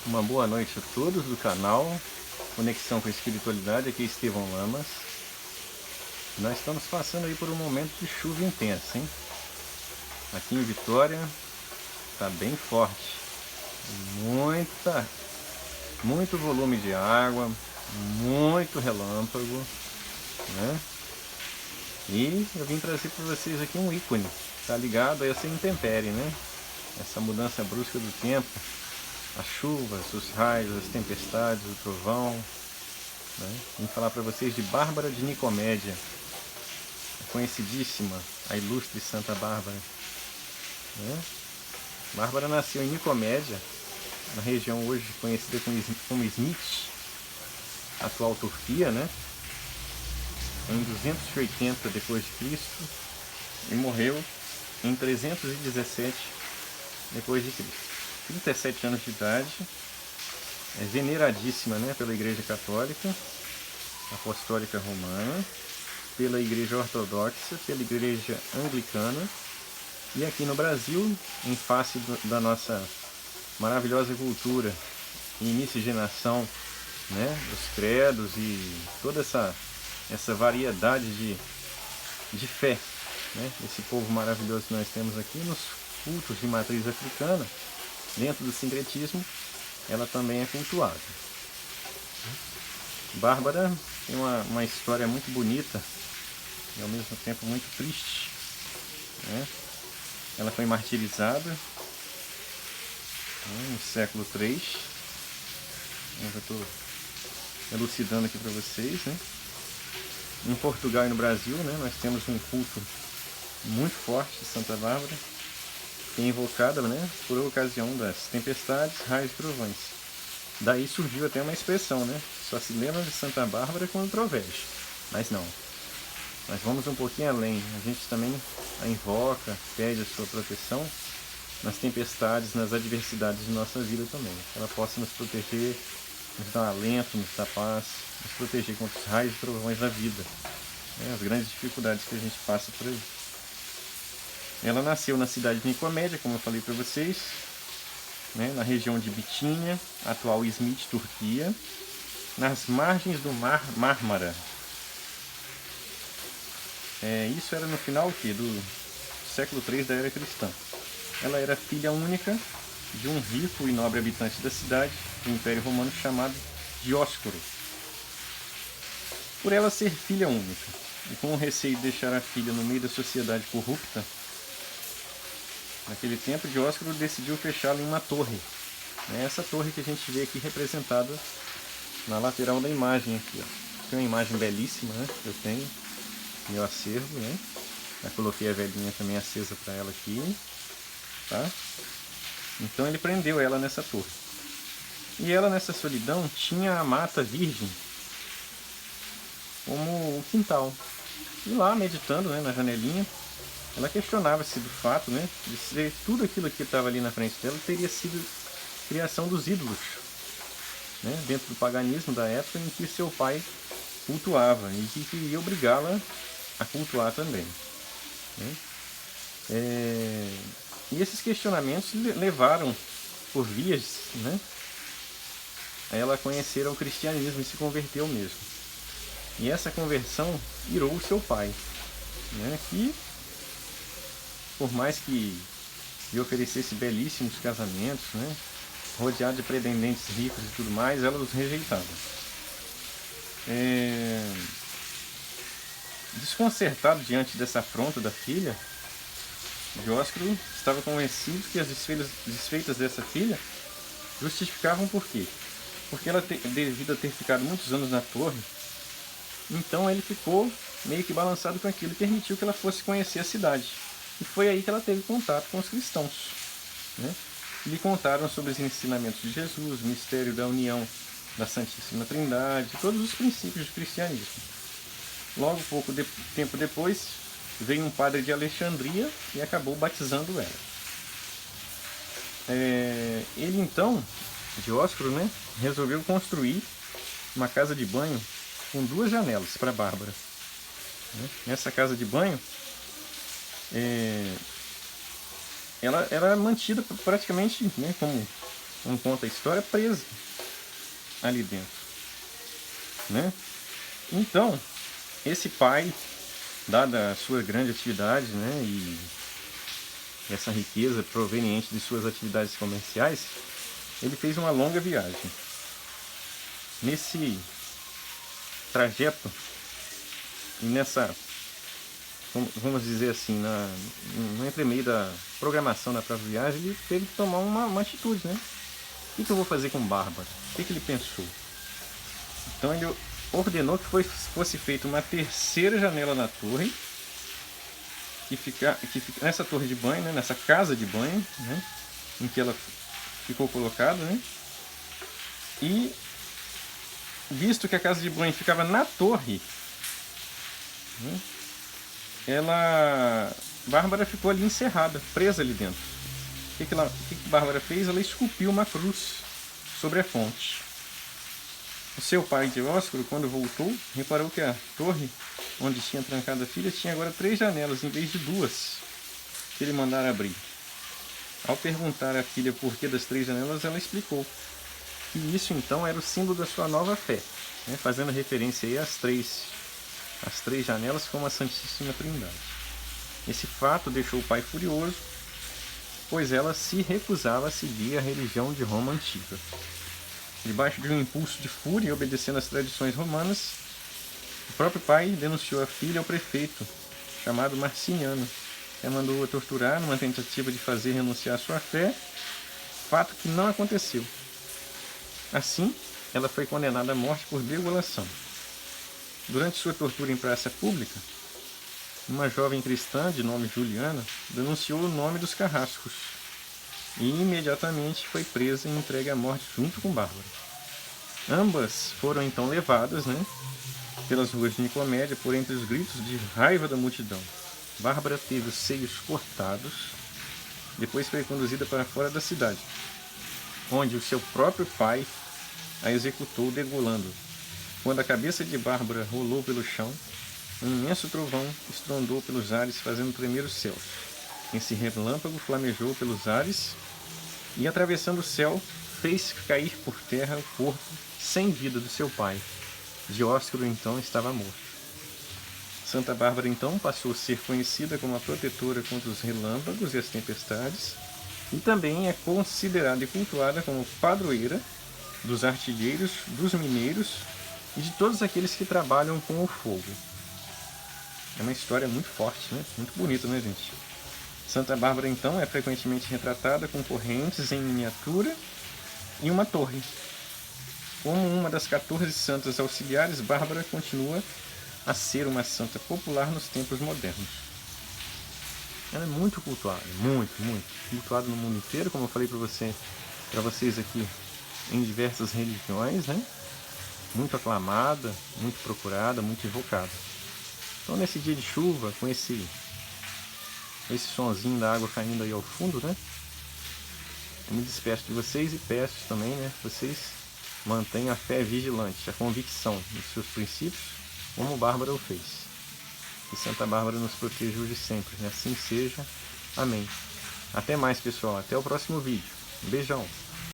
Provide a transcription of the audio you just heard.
Uma boa noite a todos do canal Conexão com Espiritualidade. Aqui é Estevão Lamas. Nós estamos passando aí por um momento de chuva intensa, hein? Aqui em Vitória está bem forte. Muito volume de água, muito relâmpago, né? E eu vim trazer para vocês aqui um ícone, tá ligado a essa intempérie, né? Essa mudança brusca do tempo, as chuvas, os raios, as tempestades, o trovão, né? Vim falar para vocês de Bárbara de Nicomédia, a conhecidíssima, a ilustre Santa Bárbara, né? Bárbara nasceu em Nicomédia, na região hoje conhecida como Smith, atual Turquia, né? Em 280 depois de Cristo e morreu em 317 depois de Cristo. 37 anos de idade, é veneradíssima, né, pela Igreja Católica Apostólica Romana, pela Igreja Ortodoxa, pela Igreja Anglicana e aqui no Brasil, em face da nossa maravilhosa cultura e miscigenação, né, dos credos e toda essa variedade de fé, né, esse povo maravilhoso que nós temos aqui nos cultos de matriz africana, dentro do sincretismo, ela também é cultuada. Bárbara tem uma história muito bonita e ao mesmo tempo muito triste, né? Ela foi martirizada, né, no século III. Eu já estou elucidando aqui para vocês, né? Em Portugal e no Brasil, né, nós temos um culto muito forte de Santa Bárbara, que é invocada, né, por ocasião das tempestades, raios e trovões. Daí surgiu até uma expressão, né? Só se lembra de Santa Bárbara quando trovege. Mas não. Nós vamos um pouquinho além. A gente também a invoca, pede a sua proteção nas tempestades, nas adversidades de nossa vida também. Que ela possa nos proteger, nos dar alento, nos dar paz, nos proteger contra os raios e trovões da vida, né? As grandes dificuldades que a gente passa por aí. Ela nasceu na cidade de Nicomédia, como eu falei para vocês, né, na região de Bitínia, atual Izmit, Turquia, nas margens do mar Mármara. Isso era no final do século III da era cristã. Ela era filha única de um rico e nobre habitante da cidade do Império Romano chamado Dióscoro. Por ela ser filha única e com o receio de deixar a filha no meio da sociedade corrupta, naquele tempo Dióscoro decidiu fechá-la em uma torre. Essa torre que a gente vê aqui representada na lateral da imagem aqui, ó. Tem uma imagem belíssima, né, que eu tenho no meu acervo, né? Já coloquei a velhinha também acesa para ela aqui, tá? Então ele prendeu ela nessa torre. E ela nessa solidão tinha a mata virgem como o quintal. E lá meditando, né, na janelinha, ela questionava-se do fato, né, de ser tudo aquilo que estava ali na frente dela teria sido criação dos ídolos, né, dentro do paganismo da época em que seu pai cultuava e que queria obrigá-la a cultuar também, né? E esses questionamentos levaram por vias, né, a ela conhecer o cristianismo e se converteu mesmo. E essa conversão irou o seu pai, né, que por mais que lhe oferecesse belíssimos casamentos, né, rodeado de pretendentes ricos e tudo mais, ela os rejeitava. Desconcertado diante dessa afronta da filha, Dióscoro estava convencido que as desfeitas dessa filha justificavam por quê? Porque ela, devido a ter ficado muitos anos na torre, então ele ficou meio que balançado com aquilo e permitiu que ela fosse conhecer a cidade. E foi aí que ela teve contato com os cristãos, né? Lhe contaram sobre os ensinamentos de Jesus, o mistério da união da Santíssima Trindade, todos os princípios do cristianismo. Logo, pouco tempo depois, veio um padre de Alexandria e acabou batizando ela. Ele então, Dióscoro, né, resolveu construir uma casa de banho com 2 janelas para Bárbara. Nessa casa de banho, ela era mantida praticamente, né, como como conta a história, presa ali dentro, né? Então, esse pai, dada a sua grande atividade, né, e essa riqueza proveniente de suas atividades comerciais, ele fez uma longa viagem. Nesse trajeto e nessa, vamos dizer assim, no entremeio da programação da própria viagem, ele teve que tomar uma atitude, né? O que eu vou fazer com Bárbara? O que ele pensou? Então ele ordenou que fosse feita uma terceira janela na torre, que fica nessa torre de banho, né? Nessa casa de banho, né? Em que ela ficou colocada, né? E visto que a casa de banho ficava na torre, né? Bárbara ficou ali encerrada, presa ali dentro. O que Bárbara fez? Ela esculpiu uma cruz sobre a fonte. O seu pai, Dióscuro, quando voltou, reparou que a torre onde tinha trancado a filha tinha agora 3 janelas em vez de 2 que ele mandara abrir. Ao perguntar à filha por que das 3 janelas, ela explicou que isso então era o símbolo da sua nova fé, né? Fazendo referência aí às três janelas como a Santíssima Trindade. Esse fato deixou o pai furioso, pois ela se recusava a seguir a religião de Roma antiga. Debaixo de um impulso de fúria e obedecendo às tradições romanas, o próprio pai denunciou a filha ao prefeito, chamado Marciniano, que a mandou a torturar numa tentativa de fazer renunciar à sua fé, fato que não aconteceu. Assim, ela foi condenada à morte por degolação. Durante sua tortura em praça pública, uma jovem cristã de nome Juliana denunciou o nome dos carrascos e imediatamente foi presa e entregue à morte junto com Bárbara. Ambas foram então levadas, né, pelas ruas de Nicomédia por entre os gritos de raiva da multidão. Bárbara teve os seios cortados, depois foi conduzida para fora da cidade, onde o seu próprio pai a executou degolando. Quando a cabeça de Bárbara rolou pelo chão, um imenso trovão estrondou pelos ares, fazendo tremer os céus. Esse relâmpago flamejou pelos ares e, atravessando o céu, fez cair por terra o corpo sem vida do seu pai. Dióscuro então estava morto. Santa Bárbara então passou a ser conhecida como a protetora contra os relâmpagos e as tempestades, e também é considerada e cultuada como padroeira dos artilheiros, dos mineiros e de todos aqueles que trabalham com o fogo. É uma história muito forte, né? Muito bonita, né, gente? Santa Bárbara, então, é frequentemente retratada com correntes em miniatura e uma torre. Como uma das 14 santas auxiliares, Bárbara continua a ser uma santa popular nos tempos modernos. Ela é muito cultuada, muito cultuada no mundo inteiro, como eu falei para vocês aqui, em diversas religiões, né? Muito aclamada, muito procurada, muito invocada. Então, nesse dia de chuva, com esse sonzinho da água caindo aí ao fundo, né? Eu me despeço de vocês e peço também, né? Que vocês mantenham a fé vigilante, a convicção nos seus princípios, como Bárbara o fez. Que Santa Bárbara nos proteja hoje e sempre, né? Assim seja. Amém. Até mais, pessoal. Até o próximo vídeo. Um beijão.